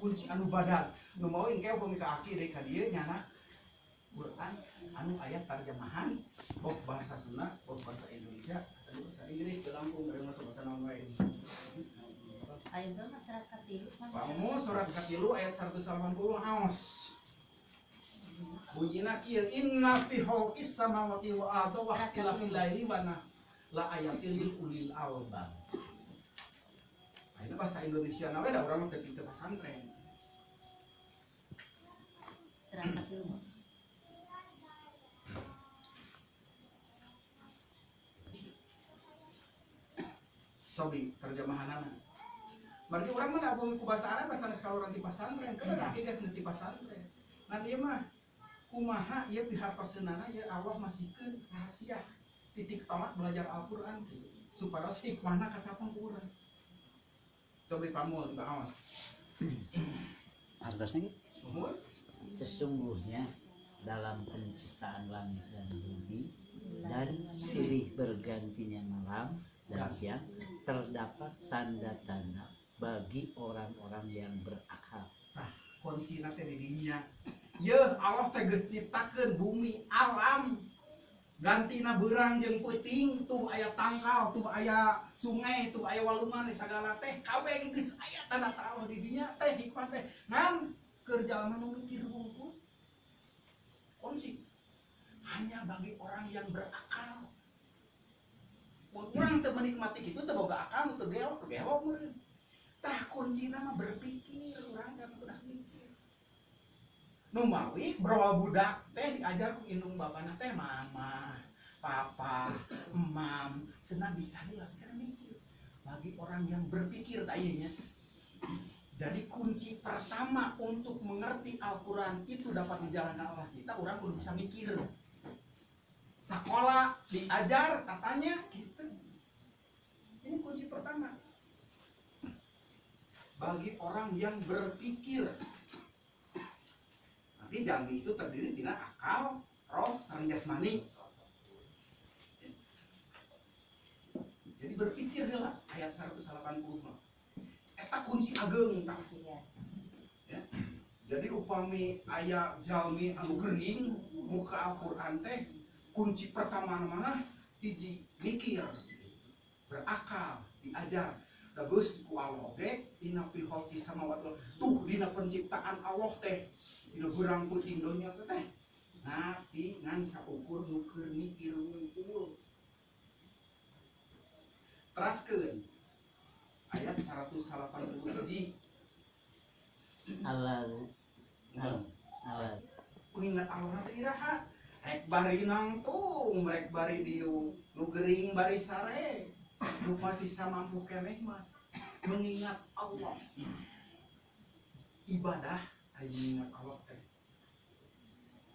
kunci anu badan nu mau engke upami ka aki deui ka dieu nyana Quran anu aya tarjamahan boh bahasa Sunda boh bahasa Indonesia bahasa Inggris di Lampung dari masuk bahasa naon wae Ayo dong masyarakat tilu. Kamu surat katilu ayat 180 aos bunyinya kieu inna fi khalqis samawati wal ardi wa ikhtilafil laili wan nahar la ayatil lil ulil albab. Ini bahasa Indonesia nawe da urang mah teu pesantren. Masyarakat tilu. Sobi terjemahanana. Berarti urang mah da ku bahasa Arab bahasa sekolah urang di pesantren, kan ada hakikat di pesantren. Nah ieu mah kumaha ieu pihartoseunana ya Allah masihkeun rahasia titik tolak belajar Al-Qur'an gitu. Supaya hikmahna kacapang ku urang. Coba pamul Mbak Awas. Artosnya gitu. Sesungguhnya dalam penciptaan langit dan bumi dan silih bergantinya malam dan siang terdapat tanda-tanda bagi orang-orang yang berakal. Nah, kuncina teh di dinya. Yeuh, Allah teh geus ciptakeun bumi alam. Gantina beurang jeung peuting, tuh aya tangkal, tuh aya sungai, tuh aya walungan sagala teh kabeh geus aya tanda Allah di dinya teh hikmah teh. Ngan keur jalma nu mikir hungkul. Kunci hanya bagi orang yang berakal. Orang teu menikmati kitu teu boga akal teu geok meureun. Tah kuncina mah berpikir, urang teh udah mikir. Nu mawi bro budak teh diajar ku indung bapana teh mama, papa, emam, senang bisa heula karena mikir. Bagi orang yang berpikir tah ieu nya. Jadi kunci pertama untuk mengerti Al-Qur'an itu dapat dijalankan oleh kita, orang kudu bisa mikir. Sekolah diajar katanya gitu. Ini kunci pertama. Bagi orang yang berpikir. Nanti jalmi itu terdiri tina akal, roh, sareng jasmani. Jadi berpikir heula ayat 180 mah. Eta kunci ageung tah. Ya. Jadi upami aya jalmi anu geuring muka Al-Qur'an teh kunci pertama mana hiji mikir, berakal, diajar. Bagus ku Allah ge inna fi khalqis samawati tuh dina penciptaan Allah teh dina beurang peuting donya teh ngati ngan saukur nu keur mikir ngumpul. Teraskeun ayat 181 alal pengingat Allah teh iraha rek bari nangtung rek bari dieu nu geuring bari sare nu masih samampu keneh mah mengingat Allah. Ibadah aya mengingat Allah teh.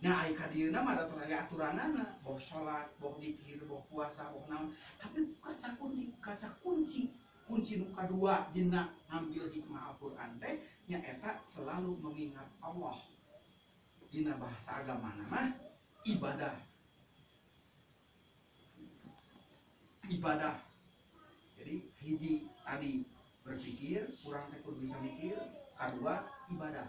Nya aya ka dieuna mah da aya aturanana, boh salat, boh zikir, boh puasa, boh naon. Tapi kaca kunci nu kadua dina ngambil hikmah Al-Qur'an teh nya eta selalu mengingat Allah. Dina bahasa agamana mah ibadah. Ibadah. Jadi hiji tadi berpikir, kurang teh kudu bisa mikir, kadua ibadah.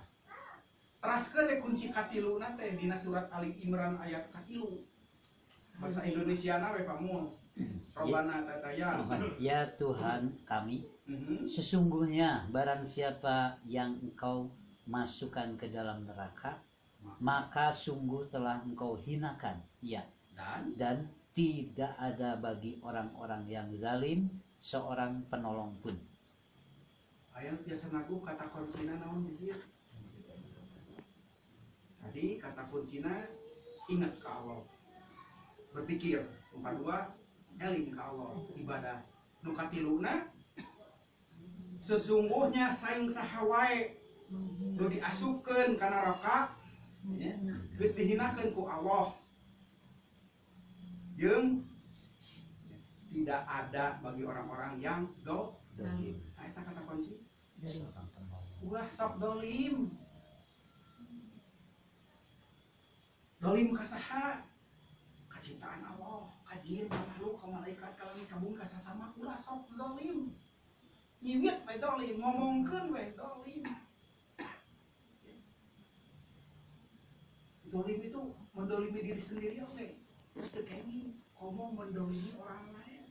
Teraskeun kunci katiluna teh dina surat Ali Imran ayat katilu. Bahasa Indonesiana we pamul. Robbana tataya. Ya Tuhan kami, sesungguhnya barang siapa yang Engkau masukkan ke dalam neraka, maka sungguh telah Engkau hinakan. Ya. Dan tidak ada bagi orang-orang yang zalim seorang penolong pun. Aya tiasa nagu kata kuncina naon di dieu? Tadi kata kuncina ingat ke Allah. Berpikir, nu kadua eling ke Allah, ibadah. Nu katiluna sesungguhnya saing saha wae nu diasupkeun kana neraka geus dihinakeun ku Allah. Jeung tidak ada bagi orang-orang yang zalim. Eta kata kunci. Ulah sok dolim. Dolim ka saha? Ka ciptaan Allah, ka jin, ka makhluk, ka malaikat, ka langit, ka bumi, ka sasama ulah sok dolim. Nyiwit we dolim, ngomongkeun we dolim. Dolim itu mendolimi diri sendiri oke. Terus tekeni komo mendolimi orang lain.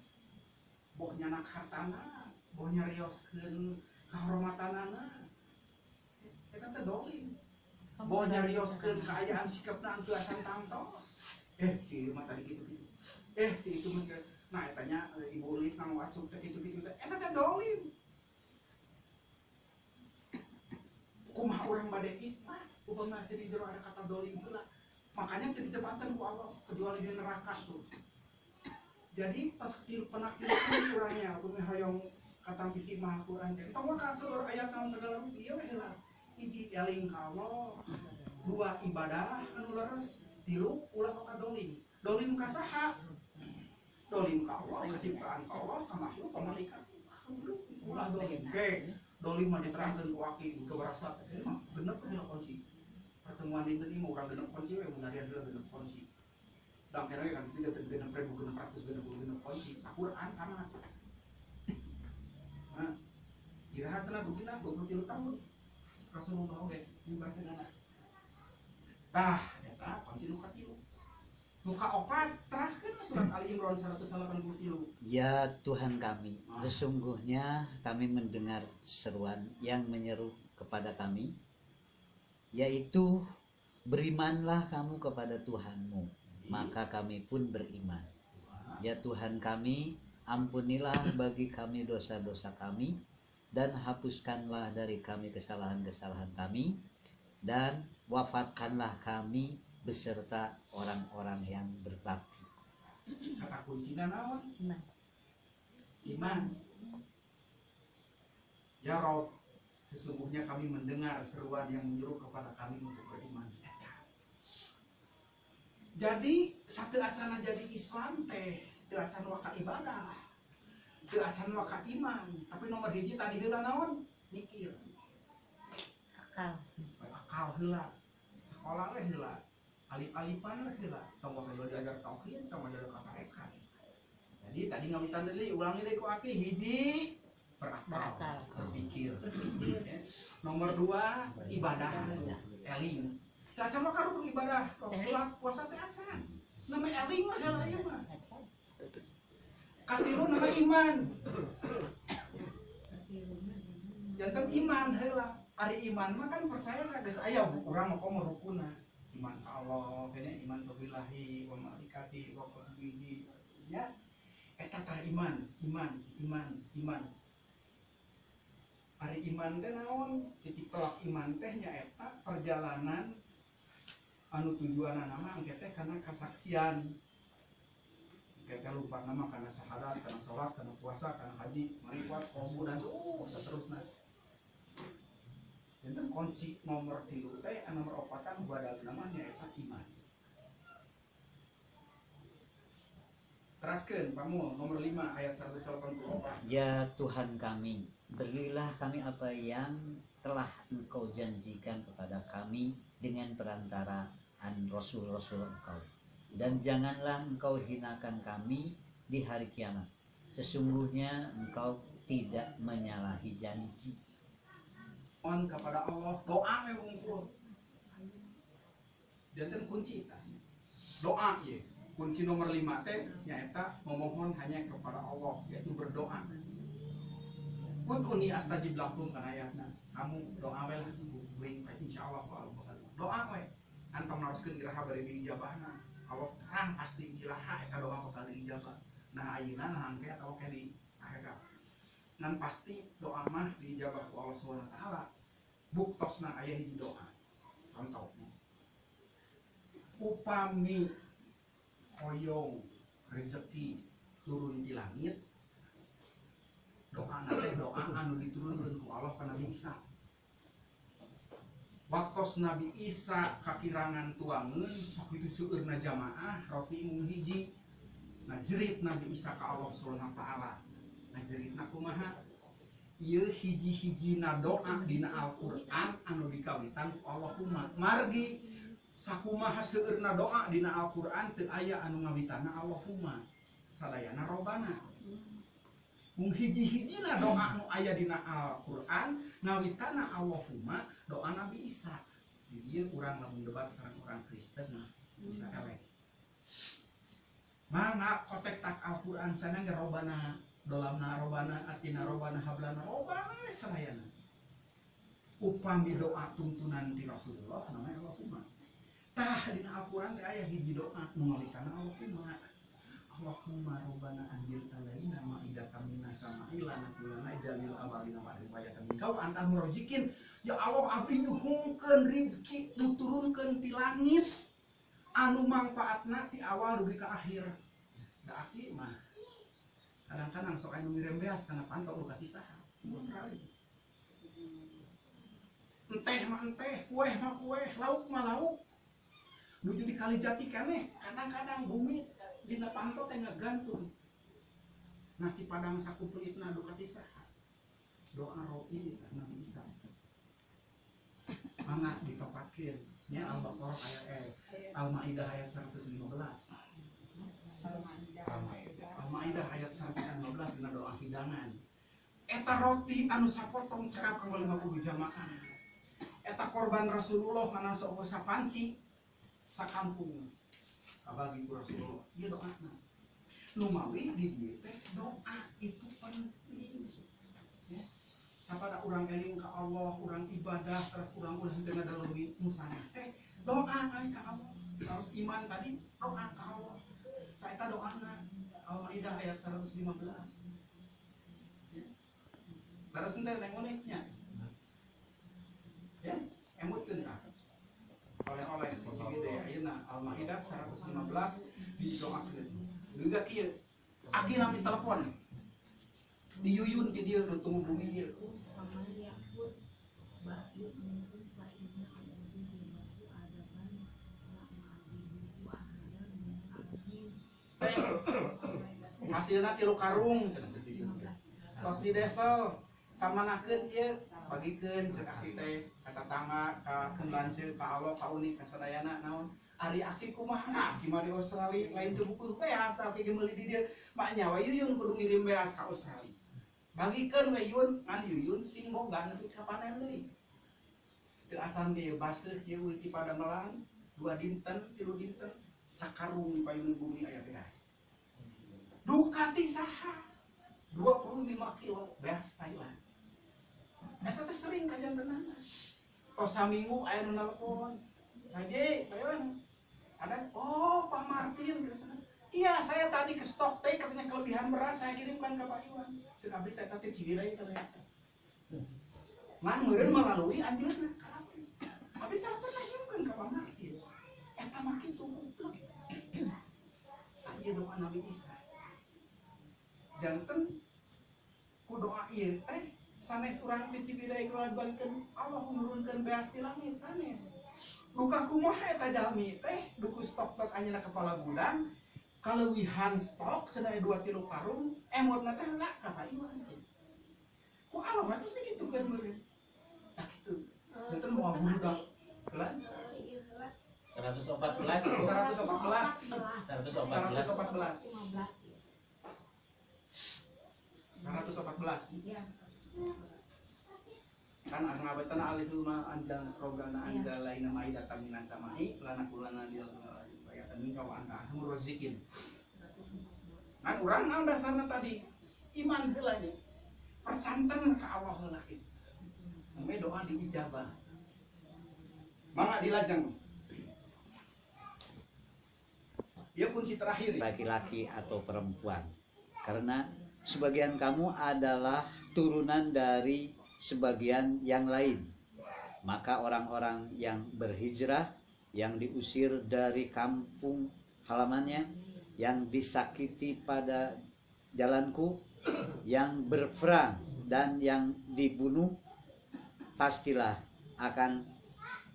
Boh nyanak hartana, boh nyarioskeun kahormatanana. Eta teh dolim. Boh nyarioskeun kaayaan sikapna teu asan tangtos. Si ieu mah tadi gitu-gitu. Si itu mesti nah etanya ibu Lis nang wacuk teh gitu-gitu teh. Eta teh dolim. Kumaha urang bade ikhlas upama di jero ada kata dolim heula. Makanya teu ditepatkeun ku Allah kecuali di neraka tuh. Jadi pas penakdir urangnya kumaha hoyong kata fikih mah Quran teh. Tong ka seueur ayat naon segala rupa ieu we heula. Hiji eling ka Allah, dua ibadah anu leres, tilu ulah ka dolim. Dolim ka saha? Dolim ka Allah, keciptaan ka Allah, ka makhluk, ka malaikat. Ulah dolim ke. Dolim mah diterangkeun ku aki ke barasa teh mah genep heula kunci. Pertemuan dinten ieu urang genep kunci we mun area heula genep kunci. Dan kira kan 3.600 genep kunci sakuraan kana. Nah, iraha cenah begina 23 tahun. Rasulullah oge nyembah teh anak. Tah, eta kunci nu katilu. Nu kaopat teraskeun surat Ali Imran 183. Ya Tuhan kami, sesungguhnya kami mendengar seruan yang menyeru kepada kami, yaitu berimanlah kamu kepada Tuhanmu, maka kami pun beriman. Ya Tuhan kami, ampunilah bagi kami dosa-dosa kami, dan hapuskanlah dari kami kesalahan-kesalahan kami, dan wafatkanlah kami beserta orang-orang yang berbakti. Kata kuncinya naon? Iman. Iman. Ya Rob, sesungguhnya kami mendengar seruan yang menyuruh kepada kami untuk beriman. Jadi satu acana jadi Islam teh, teu acan waka ibadah, teu acan waka iman. Tapi nomor hiji tadi heula naon? Mikir. Akal heula. Sekolah we heula. Alip-alipan heula. Tong heula diajar tauhid, tong diajar katarekat. Jadi tadi ngawitan deui ulangi deui ku aki hiji berakal, berpikir. Nomor 2 ibadah, eling. Teu acan mah karupung ibadah, salat puasa teh acan. Nama eling mah heula ieu mah. Katilu nama iman. Janten iman heula. Ari iman mah kan percaya geus aya urang mah komo rukunna. Iman ka Allah, kene iman ka billahi wa malaikati wa kutubihi. Ya. Eta tah iman. Ari iman teh naon? Titik tolak iman teh nyaeta perjalanan anu tujuanna nama engke teh kana kasaksian. Engke teh lupa nama kana syahadat, kana salat, kana puasa, kana haji, marifat, qalbu dan saterusna. Enten kunci nomor 3 teh nomor 4 badal nama nyaeta iman. Teraskeun pamul nomor 5 ayat 184. Ya Tuhan kami, berilah kami apa yang telah Engkau janjikan kepada kami dengan perantaraan Rasul-Rasul Engkau. Dan janganlah Engkau hinakan kami di hari kiamat. Sesungguhnya Engkau tidak menyalahi janji. On kepada Allah, doa we wungkul. Janten kunci tah. Doa ye. Kunci nomor 5 teh nyaeta memohon hanya kepada Allah, yaitu berdoa. Ud'uni astajib lakum kana ayatna. Kamu doa we lah, kuring insyaallah Allah bakal. Doa we. Antong naroskeun iraha bari diijabahna. Allah terang pasti iraha eta doa bakal diijabah. Nah ayeuna nah angke atawa ke di akhirat. Nan pasti doa mah diijabah ku Allah Subhanahu wa taala. Buktosna aya hiji doa. Contohna. Upami hoyong rezeki turun di langit, doa teh doa anu diturunkeun ku Allah ka Nabi Isa. Waktos Nabi Isa kakirangan tuangeun sok itu seueurna jamaah roti mung hiji. Nah jerit Nabi Isa ka Allah Subhanahu wa taala. Nah jeritna kumaha? Ieu hiji-hijina doa dina Al-Qur'an anu dikawitan ku Allahumma margi sakumaha seueurna doa dina Al-Qur'an teu aya anu ngawitanna Allahumma sadayana robana. Mung hiji-hijina doa anu aya dina Al-Qur'an ngawitanna Allahumma doa Nabi Isa. Di dia kurang lamun debat sareng orang Kristen bisa elek. Mangga kotek tak Al-Qur'an sana ge robana dolamna robana atina robana hablana robana salayana. Upami doa tuntunan di Rasulullah namanya Allahumma. Tah dina Al-Qur'an teh aya hiji doa nu ngalikana Allahumma. Allahumma rabbana anjil alaina ma'idatan minas sama'i lana kulana jalil awalina wa riwayatan kau anta murajikin. Ya Allah abdi nyuhungkeun rezeki diturunkeun ti langit anu mangpaatna ti awal dugi ka akhir. Da aki mah kadang-kadang sok anu ngirim beas kana pantau ka saha Australia. Enteh mah enteh, kueh mah kueh, lauk mah lauk. Nuju di Kalijati keneh, kadang-kadang bumi dina pantau teh ngagantung. Nasi padang sakumpulitna duka saha. Doa ro'i Nabi Isa. Mangga ditopakeun nya Al-Baqarah ayat Al-Maidah ayat 115. Al-Maidah ayat 115 dina doa hidangan. Eta roti anu sapotong cekap kanggo 50 jamaah. Eta korban Rasulullah kana sok sapanci sakampung kabagi ku Rasulullah. Ieu doana. Nu mawi di dieu teh doa itu penting. Ya. Sapada urang eling ka Allah, urang ibadah, terus urang ulah teu ngadalemi nu sanes teh doa ka Allah. Harus iman tadi doa ka Allah. Ta eta doana Al-Maidah ayat 115. Ya. Terus ente nengoneknya. Ya, emutkeun tah. Oleh-oleh posisi ayeuna Al-Maidah 115 didoakeun. Juga kieu. Aki nami telepon. Di Yuyun ti dieu nu tunggu bumi dieu. Hasilna 3 karung cenah sedih. Tos di desel kamanakeun ieu bagikeun ceuk aki teh ka tetangga ka keunlance ka Allah ka unik ka sadayana naon ari aki kumaha aki mah di Australia lain teu bukuh beas tapi ge meuli di dieu mak nyawa Yuyun kudu ngirim beas ka Australia bagikeun we Yun ngan Yuyun sing boga nepi ka panen deui teu acan ge baseuh ieu ti pada melang 2 dinten 3 dinten sakarung di payun bumi aya beas dukati saha 25 kilo beas Thailand. Eta teh sering kajian renang. Tos saminggu aya nu nelpon. Haji, bayon. Ada, oh Pak Martin. Iya, saya tadi ke stok teh katanya kelebihan beras saya kirimkan ke Pak Iwan. Ceuk abdi teh teh Ciwidey ternyata. Ngan meureun melalui anjeunna ka abdi. Abdi telepon ngirimkeun ka Pak Martin. Eta mah kitu goblok. Aya doa Nabi Isa. Janten ku doa ieu teh sanes urang ti Ciwidey keluar bagikeun Allah nurunkeun beas ti langit sanes. Luka kumaha eta jalmi teh duku stok-stok anjeunna kepala gudang kaleuwihan stok cenah 2-3 karung emotna teh na ka Pak Iwan. Ku Allah mah geus digitukeun meureun. Tah kitu. Janten moal budak. Kelan 114 kan ngabetan alihul ma anjal rogana anjal laina maida tamina samai lana kulana dia bayatan min kau anta murazikin kan urang naon dasarna tadi iman heula nya percanten ka Allah heula kitu ame doa diijabah mangga dilajeng dia kunci terakhir laki-laki atau perempuan karena sebagian kamu adalah turunan dari sebagian yang lain. Maka orang-orang yang berhijrah, yang diusir dari kampung halamannya, yang disakiti pada jalanku, yang berperang dan yang dibunuh, pastilah akan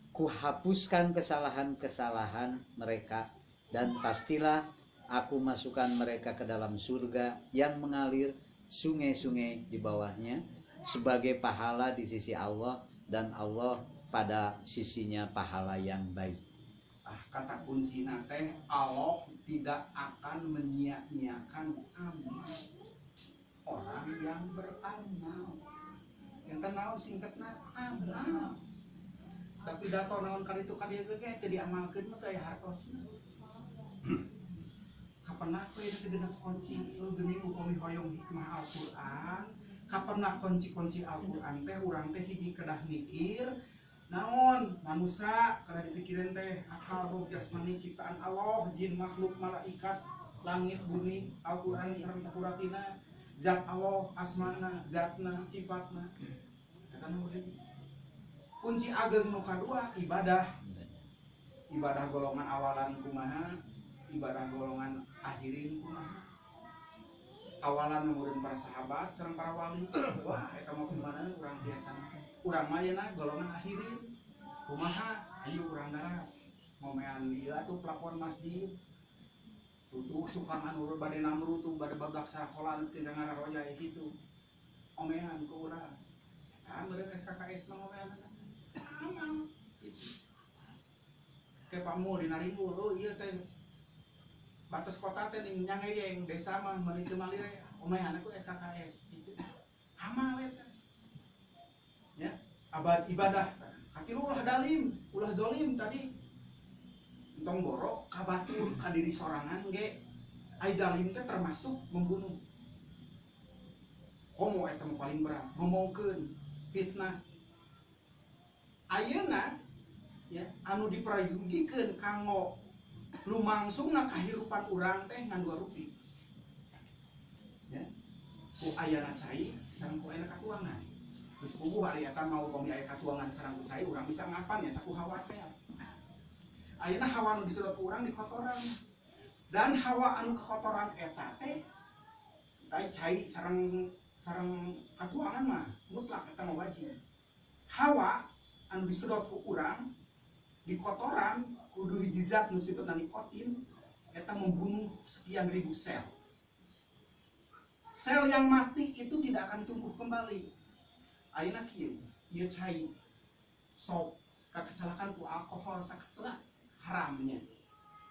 kuhapuskan kesalahan-kesalahan mereka dan pastilah aku masukkan mereka ke dalam surga yang mengalir sungai-sungai di bawahnya sebagai pahala di sisi Allah dan Allah pada sisinya pahala yang baik. Kata kunci teh Allah tidak akan menyia-nyiakan amal orang yang beramal. Yang kenal singkatnya amal. Tapi pidato naon kali itu kadieu ge teu diamalkeun mah teu aya hartosna. Kapenak we teh genep kunci geuning upami hoyong hikmah Al-Qur'an, kapenak kunci-kunci Al-Qur'an teh urang teh hiji kedah mikir naon manusia kedah dipikirin teh akal roh jasmani ciptaan Allah, jin makhluk malaikat langit bumi Al-Qur'an sareng sakuratina zat Allah asmana zatna sifatna eta nu hiji. Kunci ageng nu kadua ibadah golongan awalan kumaha, ibadah golongan akhirin kumaha. Awalan nurunin para sahabat sareng para wali, wah eta mah kumaha urang biasana. Urang mah yeuna golongan akhirin. Kumaha? Ayo urang garap. Momean ieu atuh plafon masjid. Tutup cukangan urut bade namru tuh bade babak sakola teu ngararoya kitu. Omean ku urang. Ah meureun SKKS mah omean. Amal. Ke pamu dinaringul, oh ieu teh batas kota teh ning Nyangeyeng desa mah meuni teu malire omean aku SKKS gitu. Amal eta. Ya, abad ibadah. Katilu ulah dalim, ulah dolim tadi. Entong borok kabatur ka diri sorangan ge. Ai dalim teh termasuk membunuh. Homo eta mah paling berat, ngomongkeun fitnah. Ayeuna ya anu diprayogikeun kanggo lumangsungna kahirupan urang teh ngan 2 rupi. Ya. Ku ayana cai sareng ku aya katuangan. Terus puguh ari eta mau pami aya katuangan sareng ku cai urang bisa ngapan ya ku hawa teh. Ayeuna hawa anu disedot urang di kotoran. Dan hawa anu kekotoran eta teh cai sareng katuangan mah mutlak eta mah wajib. Hawa anu disedot ku urang di kotoran kudu hiji zat nu sipetna nikotin eta membunuh sekian ribu sel. Sel yang mati itu tidak akan tumbuh kembali. Ayeuna kieu, ieu cai sok kakecelakaan ku alkohol sakecela haramnya.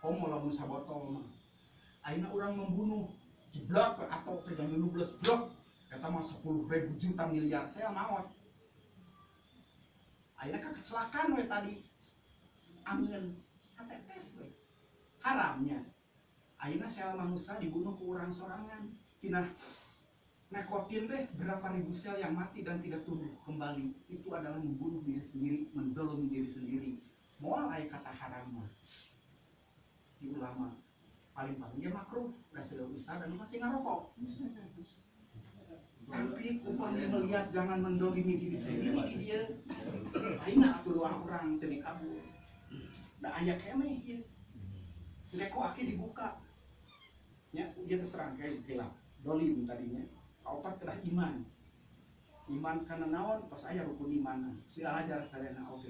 Homo lamun sabotol mah. Ayeuna urang membunuh jeblok atau teh 16 blok eta mah 10.000 juta miliar sel maot. Ayeuna kakecelakaan we tadi angin katetes we haramnya. Ayeuna sel manusia dibunuh ku urang sorangan tina nikotin teh berapa ribu sel yang mati dan tidak tumbuh kembali. Itu adalah membunuh diri sendiri, mendolimi diri sendiri. Moal aya kata haram mah di ulama paling ya makruh da segala ustaz anu masih ngarokok. Tapi upami melihat jangan mendolimi diri sendiri di dia. Ayeuna atuh doa urang teu dikabul. Da aya kemeh ieu. Reko aki dibuka. Nya ieu terus terang kayak khilaf. Dolim tadinya. Kaopat kedah iman. Iman kana naon? Tos aya rukun iman. Sila ajar salena oke.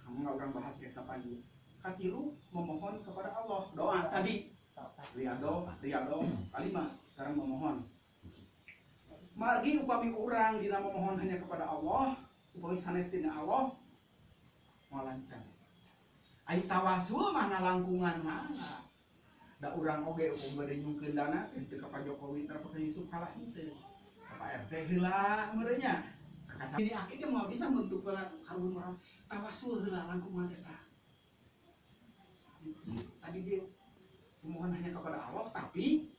Kamu enggak urang bahas kayak kapan ieu. Katilu memohon kepada Allah. Doa tadi. Riyado kalimat sekarang memohon. Margi upami urang dina memohon hanya kepada Allah, upami sanes tina Allah moal lancar. Ai tawasul mah ngalangkungan mah. Da urang oge upami bade nyungkeun dana teu ka Pak Jokowi tara ka Yusuf kalah henteu. Ka Pak RT heula merenya. Ka ini akhirnya moal bisa bentuk karun orang tawasul heula langkungan eta. Tadi dia memohon hanya kepada Allah tapi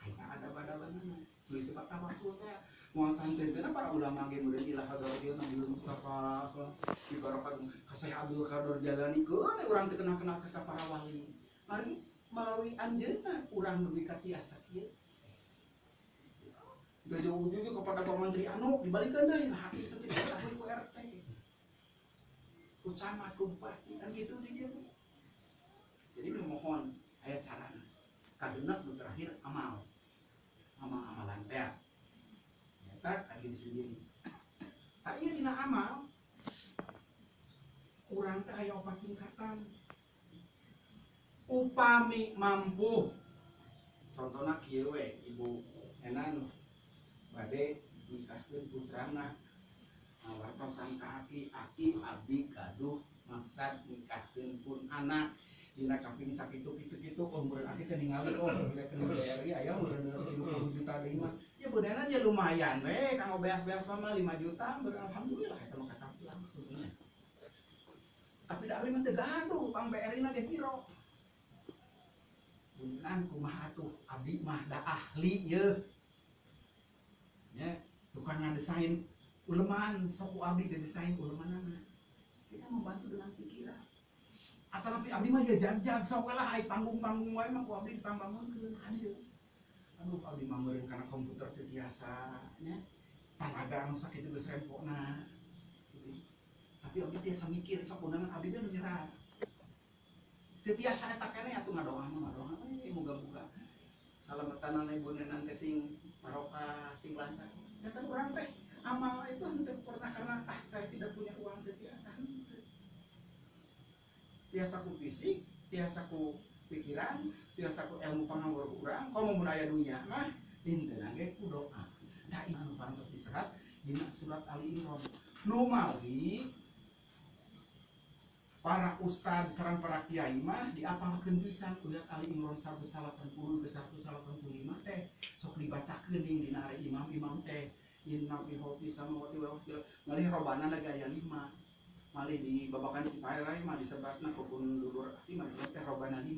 hanya ada bada-badana. Beli sebab tawasul teh moal santeunna para ulama ge meureun ilah hadratil Nabi Mustafa si barakatuh kasih Abdul Qadir Jalani keun urang teu kenal-kenal ka para wali. Mari melalui anjeunna urang dugi ka tiasa kieu. Jauh-jauh kepada Pak Menteri anu dibalikeun deui nah hak itu tidak diketahui ku RT. Ku camat ku bupati kan gitu di dia. Jadi memohon ayat carana. Kadeunep nu terakhir amal. Amal-amalan teh. Eta ka diri sendiri. Tak ieu dina amal urang teh aya 4 tingkatan. Upami mampu. Contohna kieu we Ibu Enan bade nikahkeun putrana. Wartosan ka aki abdi gaduh maksad nikahkeun pun anak. Dina kaping sakitu kitu-kitu umur aki teh ningali bila kena BRI aya meureun 30 juta deui mah. Ya beneran ya lumayan we kanggo beas-beas mah 5 juta alhamdulillah eta mah kakak langsung nya. tidak ahli mah teu gaduh pang BRI-na ge hiro. Punten kumaha atuh abdi mah da ahli ye. Ya, tukang ngadesain uleman, sok ku abdi desain ulemanana. Kita membantu dengan pikiran. Atau tapi abdi mah ya jag-jag sok lah ai panggung-panggung wae mah ku abdi ditambangunkeun hadir. Aduh abdi mah meureun kana komputer teu tiasa nya. Tanaga anu sakitu geus rempona. Tapi abdi tiasa mikir sok undangan abdi teh nyerah. Teu tiasa eta keneh atuh ngadoa muga-muga salamatan ibuneun teh sing barokah sing lancar. Eta urang teh amal itu henteu pernah karena saya tidak punya uang teu tiasa. Tiasa ku fisik, tiasa ku pikiran, tiasa ku ilmu pangawur urang, komo mun aya dunya mah dinten ge ku doa. Da anu pantos diserat dina surat Ali Imran. Nu malih para ustad sekarang para kiai mah diapalkeun pisan lihat Ali Imran 180 ke 185 teh sok dibacakeun dina ari imam teh inna fi khalqis samawati wal ardi malih robana na gaya 5 malih di babakan si paerai mah disebatna rukun dulur mah teh robana 5